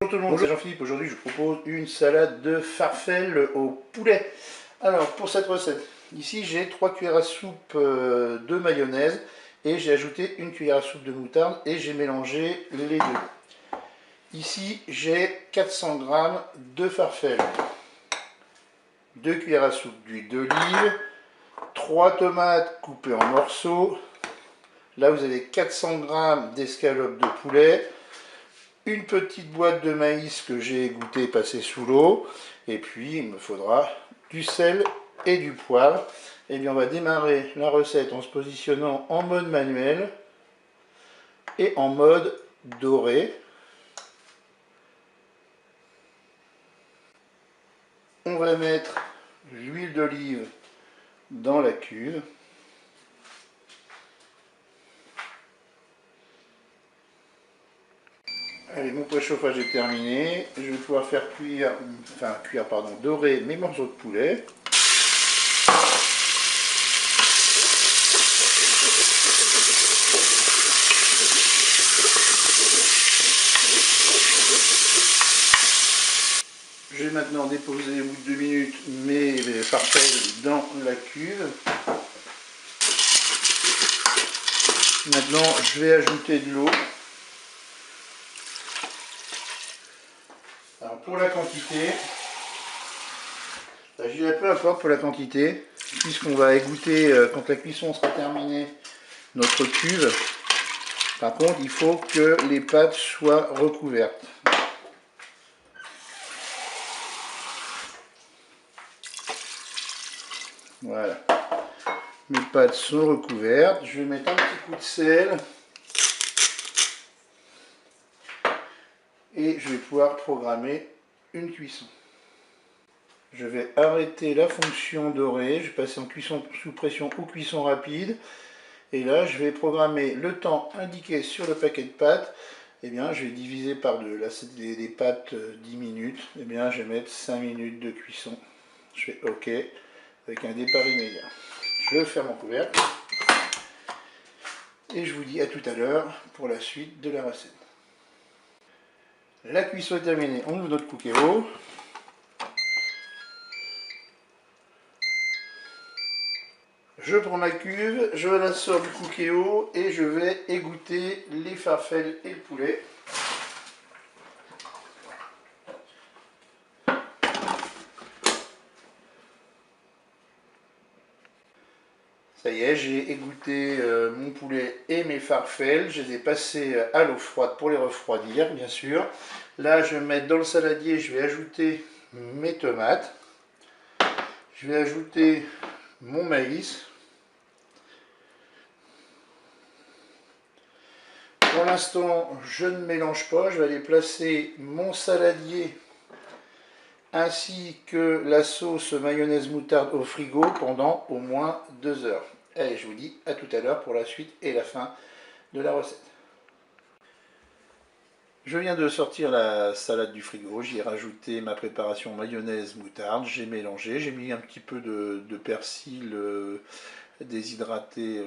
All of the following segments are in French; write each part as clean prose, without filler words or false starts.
Bonjour tout le monde, c'est Jean-Philippe. Aujourd'hui, je vous propose une salade de farfelle au poulet. Alors, pour cette recette, ici j'ai 3 cuillères à soupe de mayonnaise et j'ai ajouté 1 cuillère à soupe de moutarde et j'ai mélangé les deux. Ici, j'ai 400 g de farfelle, 2 cuillères à soupe d'huile d'olive, 3 tomates coupées en morceaux. Là, vous avez 400 g d'escalope de poulet, une petite boîte de maïs que j'ai égoutté, passé sous l'eau, et puis il me faudra du sel et du poivre. Et bien on va démarrer la recette en se positionnant en mode manuel et en mode doré. On va mettre l'huile d'olive dans la cuve. Allez, mon préchauffage est terminé. Je vais pouvoir faire dorer mes morceaux de poulet. Je vais maintenant déposer au bout de 2 minutes mes farfelles dans la cuve. Maintenant, je vais ajouter de l'eau. Alors pour la quantité, je dirais peu importe pour la quantité, puisqu'on va égoutter quand la cuisson sera terminée notre cuve. Par contre, il faut que les pâtes soient recouvertes. Voilà. Mes pâtes sont recouvertes. Je vais mettre un petit coup de sel. Et je vais pouvoir programmer une cuisson. Je vais arrêter la fonction dorée. Je vais passer en cuisson sous pression ou cuisson rapide. Et là, je vais programmer le temps indiqué sur le paquet de pâtes. Eh bien, je vais diviser par deux. Là, c'est des pâtes 10 minutes. Eh bien, je vais mettre 5 minutes de cuisson. Je fais OK avec un départ immédiat. Je ferme mon couvercle. Et je vous dis à tout à l'heure pour la suite de la recette. La cuisson est terminée. On ouvre notre Cookéo. Je prends ma cuve, je la sors du Cookéo et je vais égoutter les farfelles et le poulet. Ça y est, j'ai égoutter mon poulet et mes farfelles. Je les ai passés à l'eau froide pour les refroidir, bien sûr. Là, je vais mettre dans le saladier, je vais ajouter mes tomates. Je vais ajouter mon maïs. Pour l'instant, je ne mélange pas. Je vais aller placer mon saladier ainsi que la sauce mayonnaise moutarde au frigo pendant au moins 2 heures. Allez, je vous dis à tout à l'heure pour la suite et la fin de la recette. Je viens de sortir la salade du frigo, j'y ai rajouté ma préparation mayonnaise moutarde, j'ai mélangé, j'ai mis un petit peu de persil déshydraté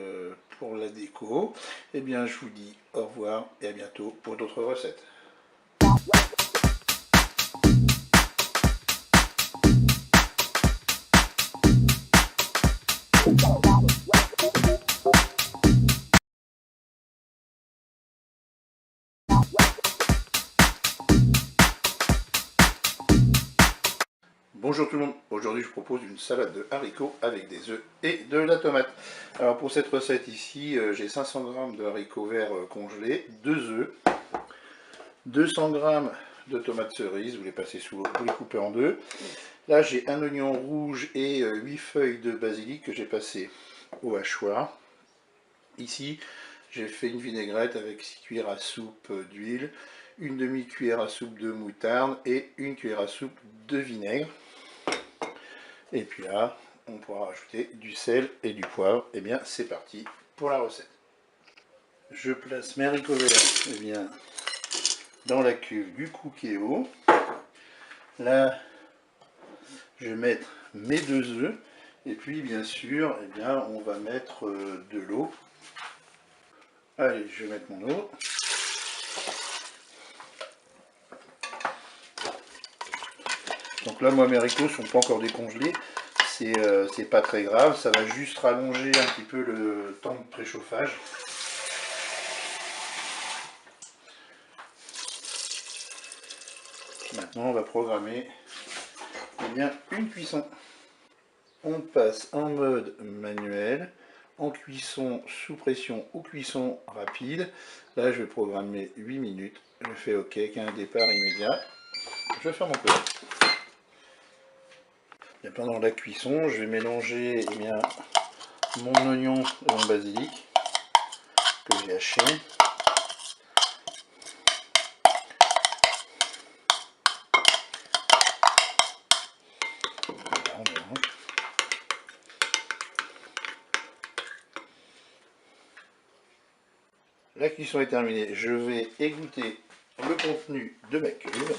pour la déco. Eh bien, je vous dis au revoir et à bientôt pour d'autres recettes. Bonjour tout le monde, aujourd'hui je vous propose une salade de haricots avec des œufs et de la tomate. Alors pour cette recette ici, j'ai 500 g de haricots verts congelés, 2 œufs, 200 g de tomates cerises, vous les passez sous l'eau, vous les coupez en deux. Là j'ai un oignon rouge et 8 feuilles de basilic que j'ai passé au hachoir. Ici j'ai fait une vinaigrette avec 6 cuillères à soupe d'huile, une demi-cuillère à soupe de moutarde et une cuillère à soupe de vinaigre. Et puis là, on pourra rajouter du sel et du poivre. Et bien, c'est parti pour la recette. Je place mes haricots verts dans la cuve du Cookéo. Là, je vais mettre mes 2 œufs. Et puis, bien sûr, on va mettre de l'eau. Allez, je vais mettre mon eau. Donc là, moi, mes haricots sont pas encore décongelés. C'est pas très grave, ça va juste rallonger un petit peu le temps de préchauffage. Maintenant, on va programmer bien une cuisson. On passe en mode manuel, en cuisson sous pression ou cuisson rapide. Là, je vais programmer 8 minutes. Je fais OK avec un départ immédiat. Je ferme mon feu. Et pendant la cuisson, je vais mélanger mon oignon et mon basilic que j'ai haché. Voilà, on mélange. La cuisson est terminée. Je vais égoutter le contenu de ma cuve.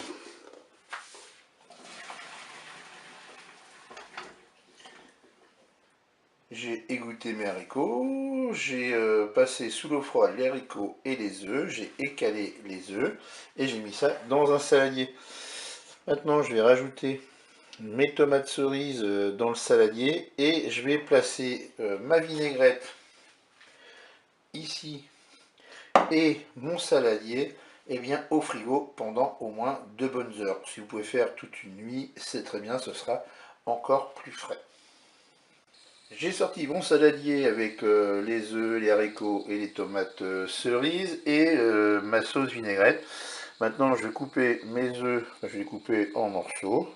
J'ai égoutté mes haricots, j'ai passé sous l'eau froide les haricots et les œufs, j'ai écalé les œufs et j'ai mis ça dans un saladier. Maintenant je vais rajouter mes tomates cerises dans le saladier et je vais placer ma vinaigrette ici et mon saladier au frigo pendant au moins 2 bonnes heures. Si vous pouvez faire toute une nuit, c'est très bien, ce sera encore plus frais. J'ai sorti mon saladier avec les œufs, les haricots et les tomates cerises et ma sauce vinaigrette. Maintenant je vais couper mes œufs, je vais les couper en morceaux.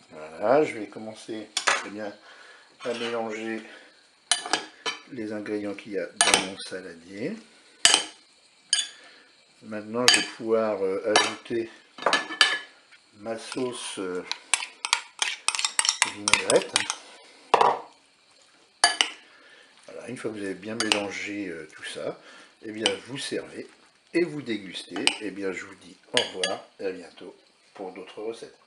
Voilà, je vais commencer à mélanger les ingrédients qu'il y a dans mon saladier. Maintenant je vais pouvoir ajouter ma sauce vinaigrette. Voilà, une fois que vous avez bien mélangé tout ça, vous servez et vous dégustez. Je vous dis au revoir et à bientôt pour d'autres recettes.